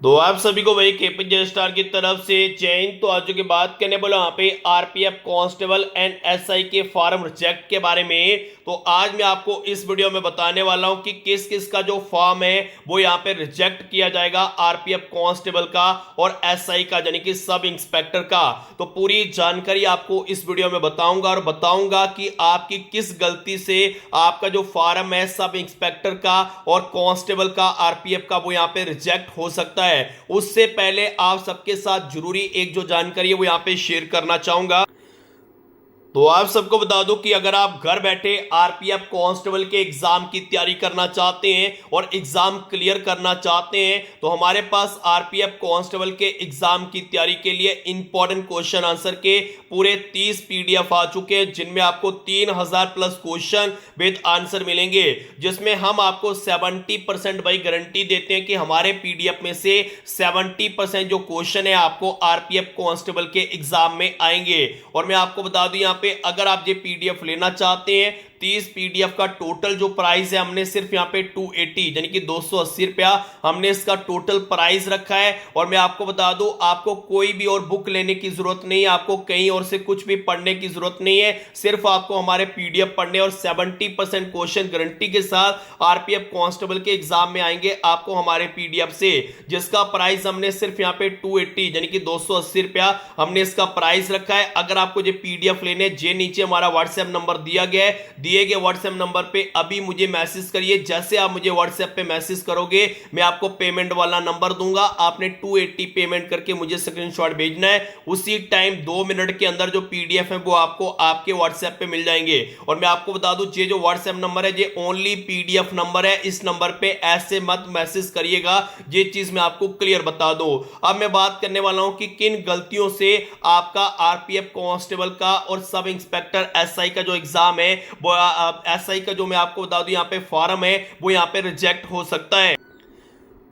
तो आप सभी को वही केपीजे स्टार की तरफ से चयन। तो आज की बात करने बोला यहाँ पे आरपीएफ कांस्टेबल एंड एसआई के फॉर्म रिजेक्ट के बारे में। तो आज मैं आपको इस वीडियो में बताने वाला हूं कि किस किस का जो फॉर्म है वो यहाँ पे रिजेक्ट किया जाएगा, आरपीएफ कांस्टेबल का और एसआई का यानी कि सब इंस्पेक्टर का। तो पूरी जानकारी आपको इस वीडियो में बताऊंगा और बताऊंगा कि आपकी किस गलती से आपका जो फॉर्म है सब इंस्पेक्टर का और कांस्टेबल का, आरपीएफ का, वो यहाँ पे रिजेक्ट हो सकता है। उससे पहले आप सबके साथ जरूरी एक जो जानकारी है वो यहां पे शेयर करना चाहूंगा। तो आप सबको बता दूं कि अगर आप घर बैठे आरपीएफ कांस्टेबल के एग्जाम की तैयारी करना चाहते हैं और एग्जाम क्लियर करना चाहते हैं तो हमारे पास आरपीएफ कांस्टेबल के एग्जाम की तैयारी के लिए इंपॉर्टेंट क्वेश्चन आंसर के पूरे 30 पीडीएफ आ चुके हैं, जिनमें आपको 3000 प्लस क्वेश्चन विद आंसर मिलेंगे, जिसमें हम आपको 70% भाई गारंटी देते हैं कि हमारे पीडीएफ में से 70% जो क्वेश्चन है आपको आरपीएफ कांस्टेबल के एग्जाम में आएंगे। और मैं आपको बता दूं यहाँ पे अगर आप ये पीडीएफ लेना चाहते हैं 30 पीडीएफ का टोटल जो प्राइस है हमने सिर्फ यहाँ पे 280 यानी कि 280 रुपया हमने इसका टोटल प्राइस रखा है। और मैं आपको बता दूं आपको कोई भी और बुक लेने की जरूरत नहीं है, आपको कहीं और से कुछ भी पढ़ने की जरूरत नहीं है, सिर्फ आपको हमारे पीडीएफ पढ़ने और 70% क्वेश्चन गारंटी के साथ आरपीएफ कांस्टेबल के एग्जाम में आएंगे आपको हमारे पीडीएफ से, जिसका प्राइस हमने सिर्फ यहाँ पे 280 यानी कि 280 रुपया हमने इसका प्राइस रखा है। अगर आपको ये पीडीएफ लेने जे नीचे हमारा व्हाट्सएप नंबर दिया गया है, दिए गए व्हाट्सएप नंबर पे अभी मुझे मैसेज करिए। जैसे आप मुझे व्हाट्सएप पे मैसेज करोगे मैं आपको पेमेंट वाला नंबर दूंगा, आपने 280 पेमेंट करके मुझे स्क्रीनशॉट भेजना है, उसी टाइम 2 मिनट के अंदर जो पीडीएफ है वो आपको आपके व्हाट्सएप पे मिल जाएंगे। और मैं आपको बता दूं ये जो व्हाट्सएप नंबर है ये ओनली पीडीएफ नंबर है, इस नंबर पे ऐसे मत मैसेज करिएगा, ये चीज मैं आपको क्लियर बता दूं। अब मैं बात करने वाला हूं कि किन गलतियों से आपका आरपीएफ कांस्टेबल का और सब इंस्पेक्टर एसआई का जो एग्जाम है वो एसआई का जो मैं आपको बता दूं यहाँ पे फॉर्म है वो यहाँ पे रिजेक्ट हो सकता है।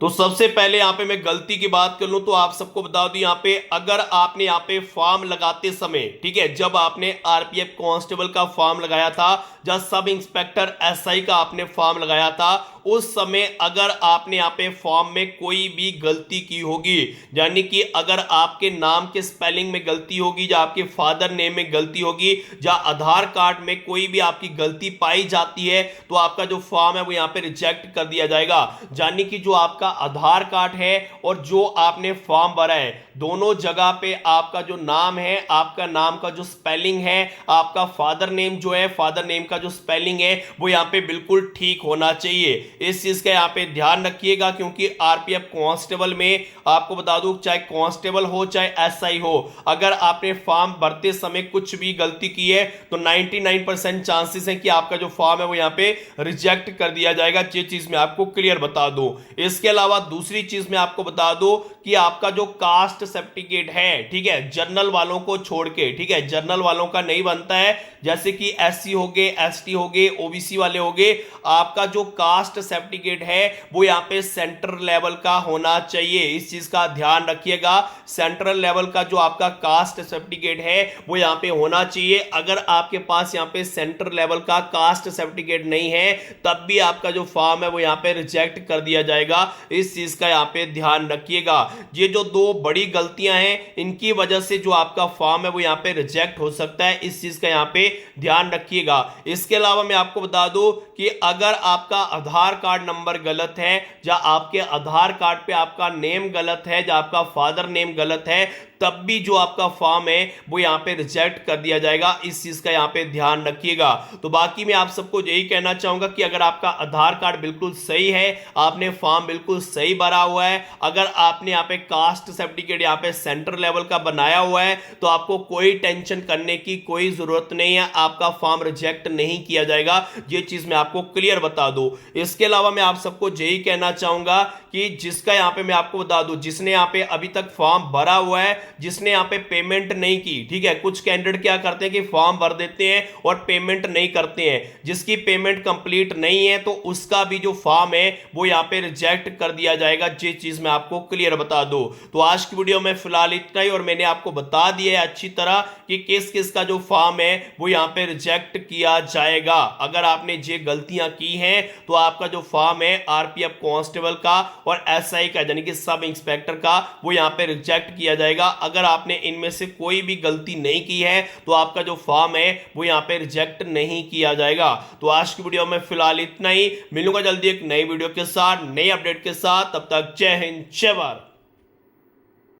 तो सबसे पहले यहाँ पे मैं गलती की बात कर लूं तो आप सबको बता दूं यहाँ पे अगर आपने यहाँ पे फॉर्म लगाते समय, ठीक है, जब आपने आरपीएफ कांस्टेबल का फॉर्म लगाया था, जब सब इंस्पेक्टर एसआई का आपने फॉर्म लगाया था, उस समय अगर आपने यहाँ पे फॉर्म में कोई भी गलती की होगी, यानी कि अगर आपके नाम के स्पेलिंग में गलती होगी या आपके फादर नेम में गलती होगी या आधार कार्ड में कोई भी आपकी गलती पाई जाती है तो आपका जो फॉर्म है वो यहाँ पे रिजेक्ट कर दिया जाएगा। यानी कि जो आपका आधार कार्ड है और जो आपने फॉर्म भरा है दोनों जगह पे आपका जो नाम है, आपका नाम का जो स्पेलिंग है, आपका फादर नेम जो है, फादर नेम का जो स्पेलिंग है वो यहाँ पे बिल्कुल ठीक होना चाहिए। इस चीज का यहाँ पे ध्यान रखिएगा, क्योंकि आरपीएफ कांस्टेबल में आपको बता दूं चाहे कांस्टेबल हो चाहे एसआई हो, अगर आपने फॉर्म भरते समय कुछ भी गलती की है तो 99% चांसेस है कि आपका जो फॉर्म है वो यहाँ पे रिजेक्ट कर दिया जाएगा। ये चीज मैं आपको क्लियर बता दूं। इसके अलावा दूसरी चीज मैं आपको बता दूं कि आपका जो कास्ट सर्टिफिकेट है, ठीक है, जनरल वालों को छोड़ के, ठीक है, जनरल वालों का नहीं बनता है, जैसे कि एससी हो गए, एसटी हो गए, ओबीसी वाले हो गए, आपका जो कास्ट सर्टिफिकेट है वो यहाँ पे सेंट्रल लेवल का होना चाहिए। इस चीज का ध्यान रखिएगा, सेंट्रल लेवल का जो आपका कास्ट सर्टिफिकेट है वो यहाँ पे होना चाहिए। अगर आपके पास यहाँ पे सेंट्रल लेवल का कास्ट सर्टिफिकेट नहीं है तब भी आपका जो फॉर्म है वो यहाँ पे रिजेक्ट कर दिया जाएगा। इस चीज का यहाँ पे ध्यान रखिएगा। ये जो दो बड़ी गलतियां हैं इनकी वजह से जो आपका फॉर्म है वो यहाँ पे रिजेक्ट हो सकता है, इस चीज का यहाँ पे ध्यान रखिएगा। इसके अलावा मैं आपको बता दूं कि अगर आपका आधार कार्ड नंबर गलत है या आपके आधार कार्ड पे आपका नेम गलत है या आपका फादर नेम गलत है तब भी जो आपका फॉर्म है वो यहाँ पे रिजेक्ट कर दिया जाएगा। इस चीज का यहाँ पे ध्यान रखिएगा। तो बाकी मैं आप सबको यही कहना चाहूंगा कि अगर आपका आधार कार्ड बिल्कुल सही है, आपने फॉर्म बिल्कुल सही भरा हुआ है, अगर आपने यहाँ पे कास्ट सर्टिफिकेट यहाँ पे सेंट्रल लेवल का बनाया हुआ है तो आपको कोई टेंशन करने की कोई जरूरत नहीं है, आपका फॉर्म रिजेक्ट नहीं किया जाएगा। ये चीज मैं आपको क्लियर बता दूं। इसके अलावा मैं आप सबको यही कहना चाहूंगा कि जिसका यहाँ पे मैं आपको बता दूं जिसने यहाँ पे अभी तक फॉर्म भरा हुआ है जिसने यहाँ पे पेमेंट नहीं की, ठीक है। कुछ कैंडिडेट क्या करते हैं कि फॉर्म भर देते हैं और पेमेंट नहीं करते हैं, जिसकी पेमेंट कंप्लीट नहीं है तो उसका भी जो फॉर्म है वो यहाँ पे रिजेक्ट कर दिया जाएगा। ये चीज मैं आपको क्लियर बता दूं। तो आज की वीडियो में फिलहाल इतना ही, और मैंने आपको बता दिया है अच्छी तरह कि किस किस का जो फॉर्म है वो यहाँ पे रिजेक्ट किया जाएगा। अगर आपने ये गलतियां की हैं तो आपका जो फॉर्म है आरपीएफ कांस्टेबल का और एसआई का यानी कि सब इंस्पेक्टर का वो यहाँ पे रिजेक्ट किया जाएगा। अगर आपने इनमें से कोई भी गलती नहीं की है तो आपका जो फॉर्म है वो यहाँ पे रिजेक्ट नहीं किया जाएगा। तो आज की वीडियो में फिलहाल इतना ही, मिलूंगा जल्दी एक नई वीडियो के साथ, नई अपडेट के साथ। तब तक जय हिंद, जय भारत।